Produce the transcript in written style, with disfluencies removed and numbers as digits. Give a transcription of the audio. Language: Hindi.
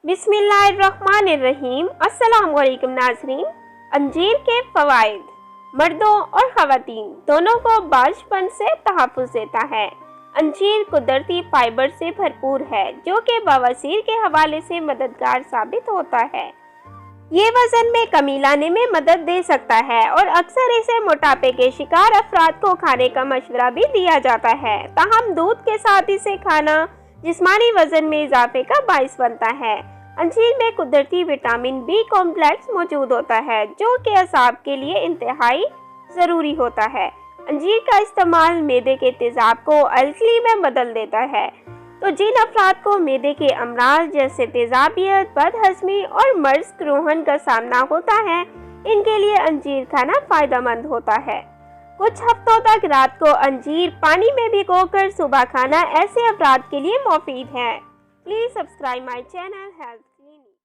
बिस्मिल्लाहिर्रहमानिर्रहीम। अस्सलाम वालेकुम नाज़रीन। अंजीर के फ़वाइद मर्दों और ख़वातीन दोनों को बाज़पन से तहफ़्फ़ुज़ देता है। अंजीर कुदरती फाइबर से भरपूर है जो कि बवासीर के हवाले से मददगार साबित होता है। ये वज़न में कमी लाने में मदद दे सकता है और अक्सर इसे मोटापे के शिकार अफराद को खाने का मशवरा भी दिया जाता है। ताहम दूध के साथ इसे खाना जिस्मानी वज़न में इजाफे का बाइस बनता है। अंजीर में कुदरती विटामिन बी कॉम्प्लेक्स मौजूद होता है जो कि असाब के लिए इंतहाई ज़रूरी होता है। अंजीर का इस्तेमाल मैदे के तेज़ाब को अल्कली में बदल देता है। तो जिन अफराद को मैदे के अमराज जैसे तेज़ाबियत, बदहज़मी और मर्ज़ क्रोहन का सामना होता है, इनके लिए अंजीर खाना फ़ायदेमंद होता है। कुछ हफ्तों तक रात को अंजीर पानी में भिगोकर सुबह खाना ऐसे अफराद के लिए मुफीद है। Please subscribe my channel health clinic.